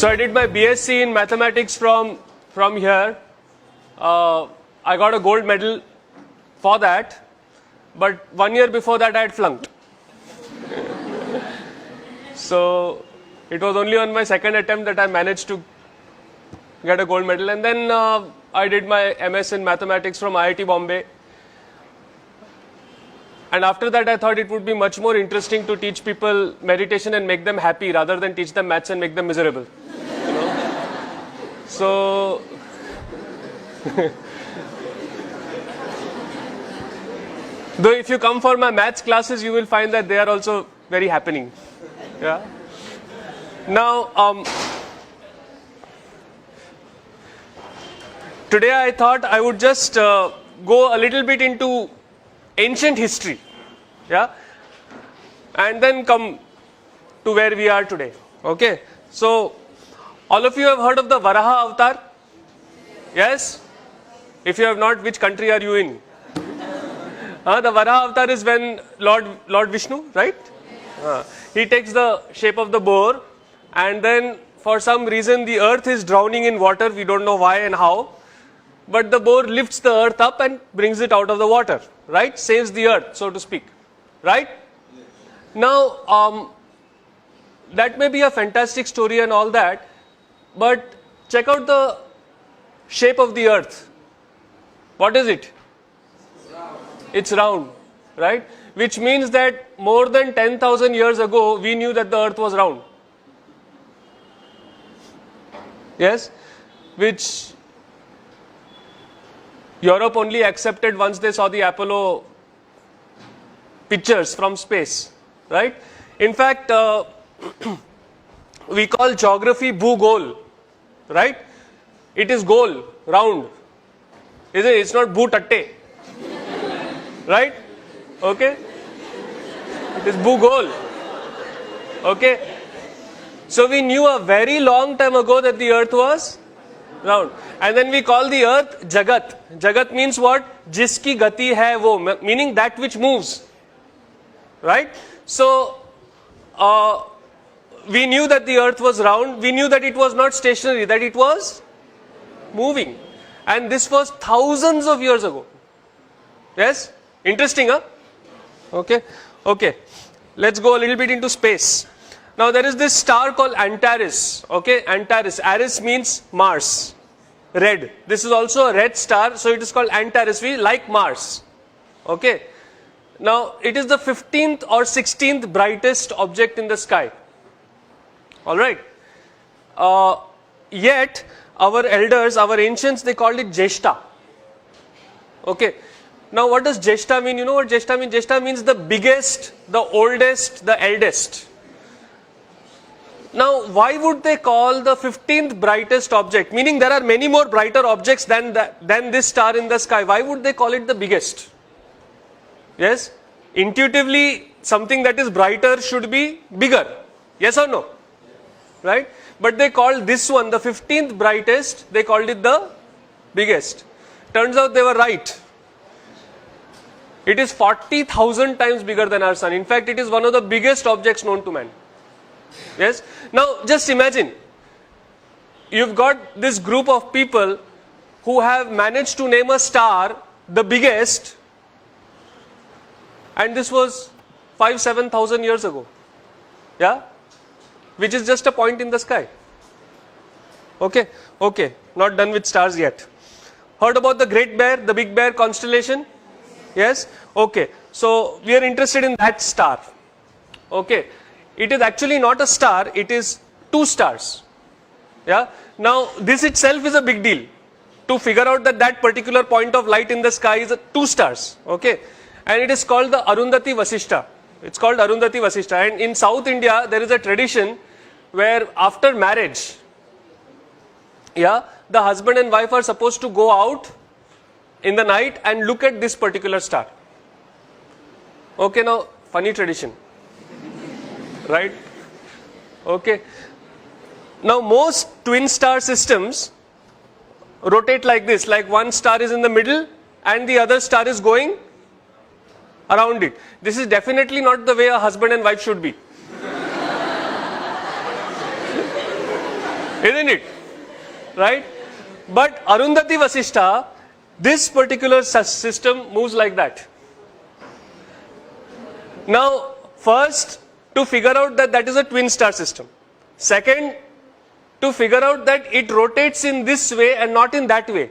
So I did my BSc in mathematics from here. I got a gold medal for that, but 1 year before that I had flunked. So it was only on my second attempt that I managed to get a gold medal, and then I did my MS in mathematics from IIT Bombay. And after that I thought it would be much more interesting to teach people meditation and make them happy rather than teach them maths and make them miserable. You know? So though if you come for my maths classes, you will find that they are also very happening. Yeah. Now, today I thought I would just go a little bit into ancient history, yeah, and then come to where we are today. Okay. So, all of you have heard of the Varaha avatar? Yes? If you have not, which country are you in? The Varaha avatar is when Lord Vishnu, right? He takes the shape of the boar, and then for some reason the earth is drowning in water. We don't know why and how, but the boar lifts the earth up and brings it out of the water, right? Saves the earth, so to speak, right? Now, that may be a fantastic story and all that, but check out the shape of the earth. What is it? It's round, right? Which means that more than 10,000 years ago, we knew that the earth was round. Yes? Which Europe only accepted once they saw the Apollo pictures from space, right? In fact, we call geography Bhugol, right? It is goal, round. Isn't it? It's not Bhutatte. Right? Okay? It is Bhugol. Okay? So we knew a very long time ago that the earth was round. And then we call the earth Jagat. Jagat means what? Jiski gati hai wo, meaning that which moves. Right? So, we knew that the earth was round. We knew that it was not stationary, that it was moving. And this was thousands of years ago. Yes? Interesting, huh? Okay. Okay. Let's go a little bit into space. Now there is this star called Antares. Okay, Antares. Ares means Mars. Red. This is also a red star, so it is called Antares. We like Mars. Okay. Now it is the 15th or 16th brightest object in the sky. Alright. Yet our elders, our ancients, they called it Jeshta. Okay. Now what does Jeshta mean? You know what Jeshta means? Jeshta means the biggest, the oldest, the eldest. Now why would they call the 15th brightest object? Meaning there are many more brighter objects than this star in the sky. Why would they call it the biggest? Yes? Intuitively, something that is brighter should be bigger. Yes or no? Right? But they called this one, the 15th brightest, they called it the biggest. Turns out they were right. It is 40,000 times bigger than our sun. In fact, it is one of the biggest objects known to man. Yes? Now, just imagine, you've got this group of people who have managed to name a star the biggest, and this was 5,000-7,000 years ago. Yeah? Which is just a point in the sky. Okay? Okay. Not done with stars yet. Heard about the Great Bear, the Big Bear constellation? Yes? Okay. So, we are interested in that star. Okay. It is actually not a star, it is two stars. Yeah? Now, this itself is a big deal. To figure out that that particular point of light in the sky is two stars. Okay? And it is called the Arundhati Vasishta. It's called Arundhati Vasishta. And in South India, there is a tradition where after marriage, yeah, the husband and wife are supposed to go out in the night and look at this particular star. Okay, now, funny tradition. Right? Okay. Now, most twin star systems rotate like this, like one star is in the middle and the other star is going around it. This is definitely not the way a husband and wife should be. isn't it? Right? But Arundhati Vasishtha, this particular system moves like that. Now, first, to figure out that that is a twin star system. Second, to figure out that it rotates in this way and not in that way.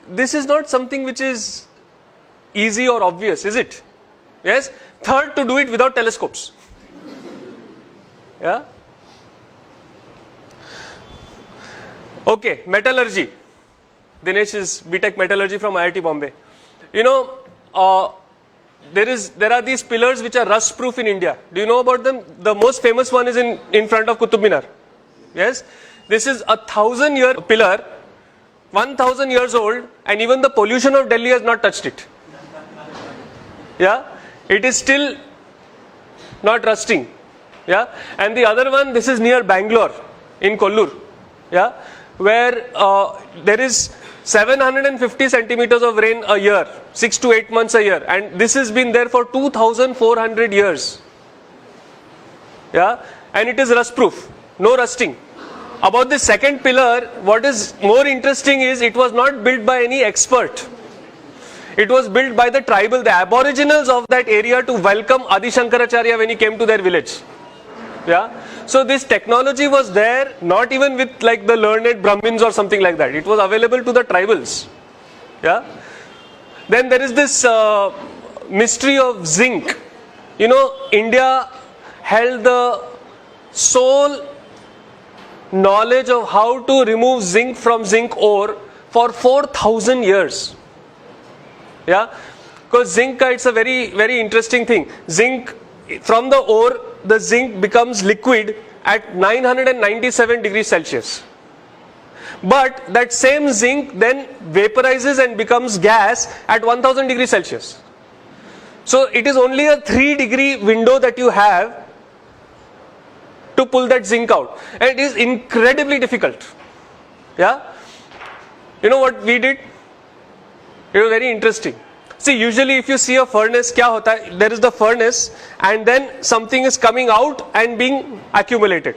This is not something which is easy or obvious, is it? Yes. Third, to do it without telescopes. Yeah. Okay, metallurgy. Dinesh is BTech metallurgy from IIT Bombay. You know, there are these pillars which are rust proof in India. Do you know about them? The most famous one is in front of Qutub Minar. Yes. This is a 1,000-year pillar, 1,000 years old, and even the pollution of Delhi has not touched it. Yeah. It is still not rusting. Yeah. And the other one, this is near Bangalore in Kollur. Yeah. Where there is 750 centimeters of rain a year, 6 to 8 months a year, and this has been there for 2,400 years. Yeah, and it is rust proof, no rusting. About the second pillar, what is more interesting is it was not built by any expert. It was built by the tribal, the aboriginals of that area to welcome Adi Shankaracharya when he came to their village. Yeah. So this technology was there, not even with like the learned Brahmins or something like that. It was available to the tribals. Yeah. Then there is this mystery of zinc. You know, India held the sole knowledge of how to remove zinc from zinc ore for 4,000 years. Yeah. Because zinc, it's a very, very interesting thing. Zinc, from the ore, the zinc becomes liquid at 997 degrees Celsius. But that same zinc then vaporizes and becomes gas at 1000 degrees Celsius. So it is only a 3-degree window that you have to pull that zinc out. And it is incredibly difficult. Yeah? You know what we did? It was very interesting. See, usually if you see a furnace, kya hota hai? There is the furnace and then something is coming out and being accumulated.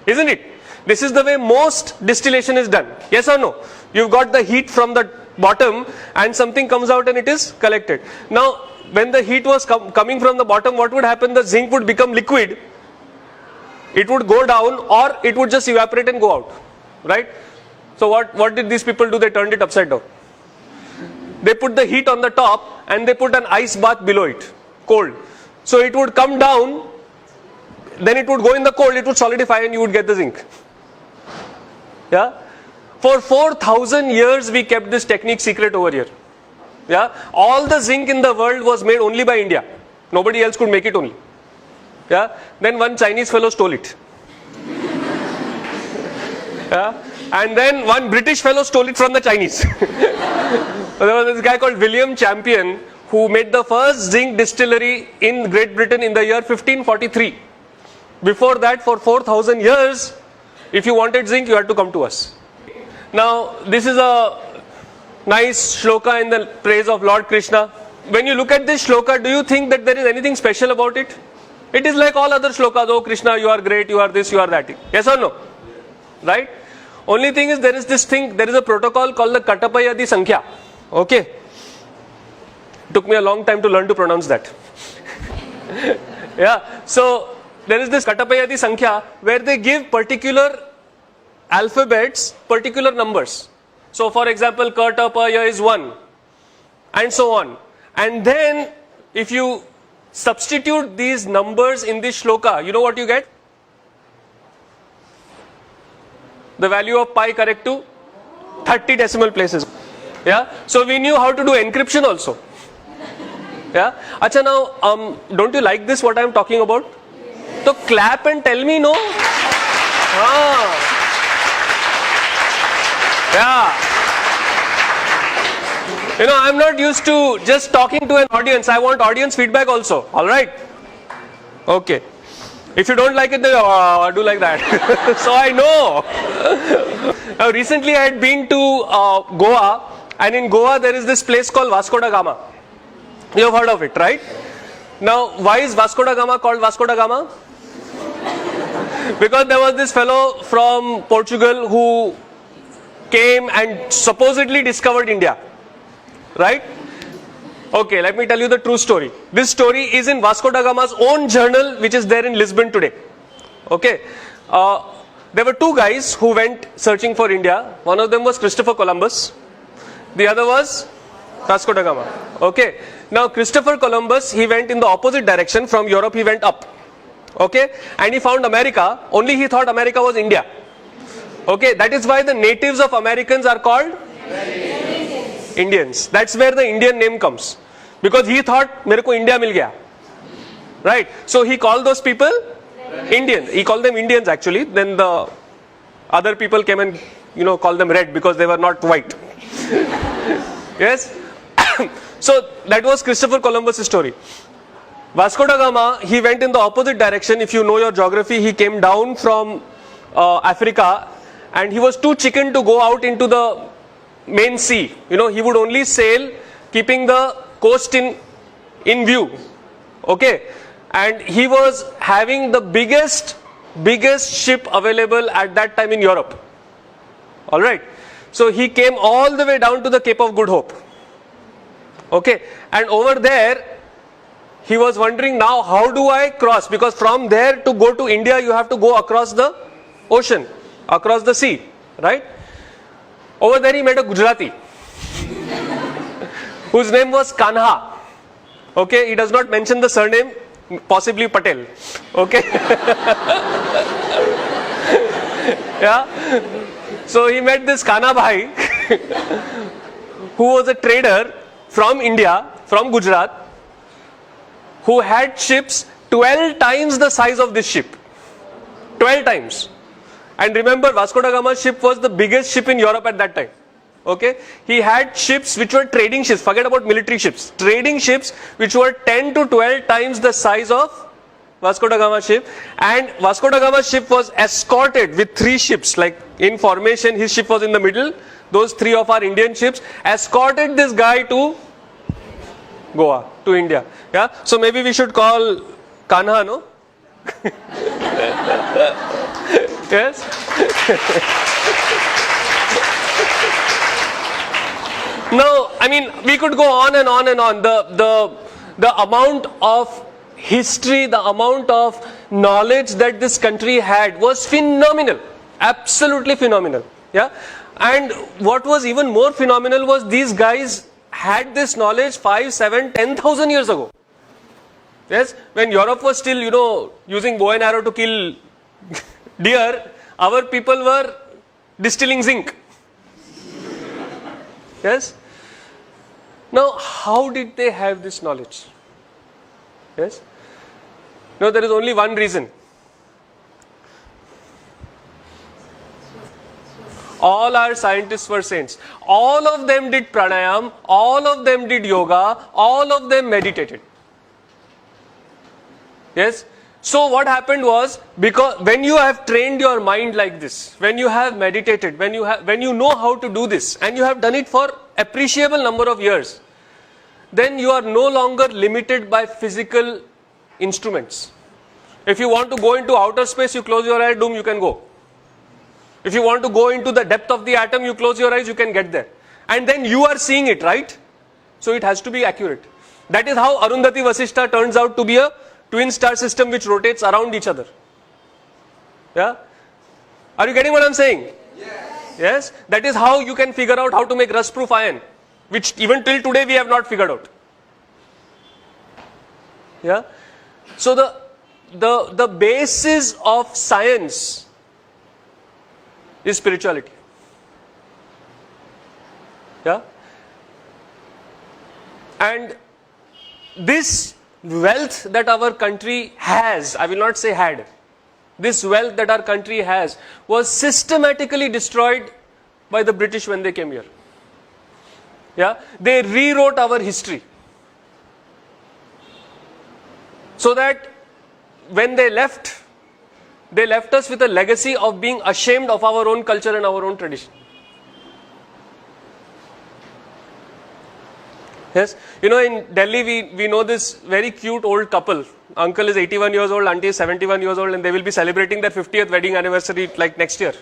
Isn't it? This is the way most distillation is done. Yes or no? You've got the heat from the bottom and something comes out and it is collected. Now, when the heat was coming from the bottom, what would happen? The zinc would become liquid. It would go down or it would just evaporate and go out. Right? So what did these people do? They turned it upside down. They put the heat on the top and they put an ice bath below it, cold. So it would come down, then it would go in the cold, it would solidify and you would get the zinc. Yeah? For 4,000 years we kept this technique secret over here. Yeah? All the zinc in the world was made only by India. Nobody else could make it only. Yeah? Then one Chinese fellow stole it. Yeah? And then one British fellow stole it from the Chinese. There was this guy called William Champion who made the first zinc distillery in Great Britain in the year 1543. Before that, for 4,000 years, if you wanted zinc, you had to come to us. Now, this is a nice shloka in the praise of Lord Krishna. When you look at this shloka, do you think that there is anything special about it? It is like all other shlokas. Oh Krishna, you are great, you are this, you are that. Yes or no? Right? Only thing is there is this thing, there is a protocol called the Katapayadi Sankhya. Okay. Took me a long time to learn to pronounce that. Yeah. So there is this Katapayadi Sankhya where they give particular alphabets, particular numbers. So for example, Katapaya is 1 and so on. And then if you substitute these numbers in this shloka, you know what you get? The value of pi correct to 30 decimal places. Yeah. So we knew how to do encryption also. Yeah. Acha, now, don't you like this, what I am talking about? So clap and tell me no. Ah. Yeah. You know, I am not used to just talking to an audience. I want audience feedback also. Alright. Okay. If you don't like it, then do like that. So I know. Now recently I had been to Goa, and in Goa there is this place called Vasco da Gama. You have heard of it, right? Now, why is Vasco da Gama called Vasco da Gama? Because there was this fellow from Portugal who came and supposedly discovered India. Right? Okay, let me tell you the true story. This story is in Vasco da Gama's own journal, which is there in Lisbon today. Okay. There were two guys who went searching for India. One of them was Christopher Columbus. The other was Vasco da Gama. Okay. Now Christopher Columbus, he went in the opposite direction. From Europe he went up. Okay. And he found America. Only he thought America was India. Okay. That is why the natives of Americans are called Indians. That's where the Indian name comes. Because he thought, मेरे को India मिल गया. Right. So he called those people Indian. He called them Indians actually. Then the other people came and called them red because they were not white. Yes. So that was Christopher Columbus' story. Vasco da Gama, he went in the opposite direction. If you know your geography, he came down from Africa and he was too chicken to go out into the main sea. He would only sail keeping the coast in view. Okay. And he was having the biggest ship available at that time in Europe. Alright. So he came all the way down to the Cape of Good Hope. Okay. And over there, he was wondering, now how do I cross? Because from there to go to India, you have to go across the ocean, across the sea. Right. Over there he met a Gujarati whose name was Kanha. Okay. He does not mention the surname. Possibly Patel. Okay. Yeah. So he met this Kana Bhai who was a trader from India, from Gujarat, who had ships 12 times the size of this ship. 12 times. And remember, Vasco da Gama's ship was the biggest ship in Europe at that time. Okay, he had ships which were trading ships, forget about military ships, trading ships which were 10 to 12 times the size of Vasco da Gama's ship, and Vasco da Gama's ship was escorted with 3 ships, like in formation, his ship was in the middle, those 3 of our Indian ships escorted this guy to Goa, to India. Yeah, so maybe we should call Kanha, no? Yes? Now, I mean, we could go on and on and on. The amount of history, the amount of knowledge that this country had was phenomenal. Absolutely phenomenal. Yeah. And what was even more phenomenal was these guys had this knowledge 5, 7, 10,000 years ago. Yes. When Europe was still, using bow and arrow to kill deer, our people were distilling zinc. Yes. Now, how did they have this knowledge? Yes. No, there is only one reason. All our scientists were saints. All of them did pranayam, all of them did yoga, all of them meditated. Yes. So what happened was, because when you have trained your mind like this, when you have meditated, when you know how to do this, and you have done it for appreciable number of years, then you are no longer limited by physical instruments. If you want to go into outer space, you close your eyes, doom, you can go. If you want to go into the depth of the atom, you close your eyes, you can get there. And then you are seeing it, right? So it has to be accurate. That is how Arundhati Vasishtha turns out to be a twin star system which rotates around each other. Yeah? Are you getting what I'm saying? Yes. Yes? That is how you can figure out how to make rust proof iron, which even till today we have not figured out. Yeah? So the basis of science is spirituality. Yeah? And this wealth that our country has, I will not say had, this wealth that our country has was systematically destroyed by the British when they came here. Yeah? They rewrote our history. So that when they left us with a legacy of being ashamed of our own culture and our own tradition. Yes, you know, in Delhi we know this very cute old couple. Uncle is 81 years old, auntie is 71 years old, and they will be celebrating their 50th wedding anniversary like next year.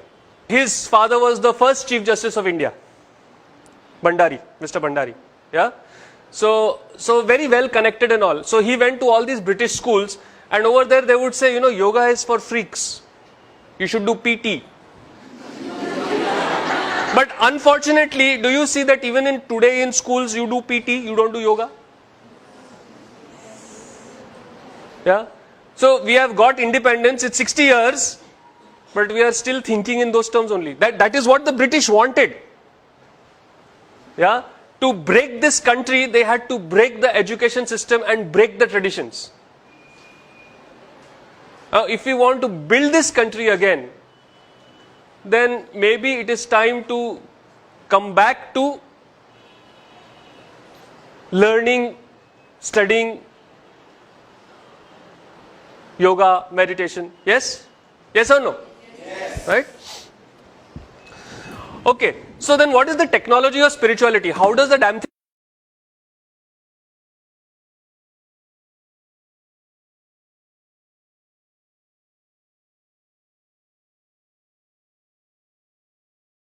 His father was the first Chief Justice of India, Bhandari, Mr. Bhandari. Yeah, so very well connected and all. So he went to all these British schools, and over there they would say, you know, yoga is for freaks. You should do PT. But unfortunately, do you see that even in today in schools you do PT, you don't do yoga? Yeah. So we have got independence, it's 60 years, but we are still thinking in those terms only. That is what the British wanted. Yeah. To break this country, they had to break the education system and break the traditions. Now, if we want to build this country again, then maybe it is time to come back to learning, studying yoga, meditation. Yes? Yes or no? Yes. Right? Okay. So then what is the technology of spirituality? How does the damn thing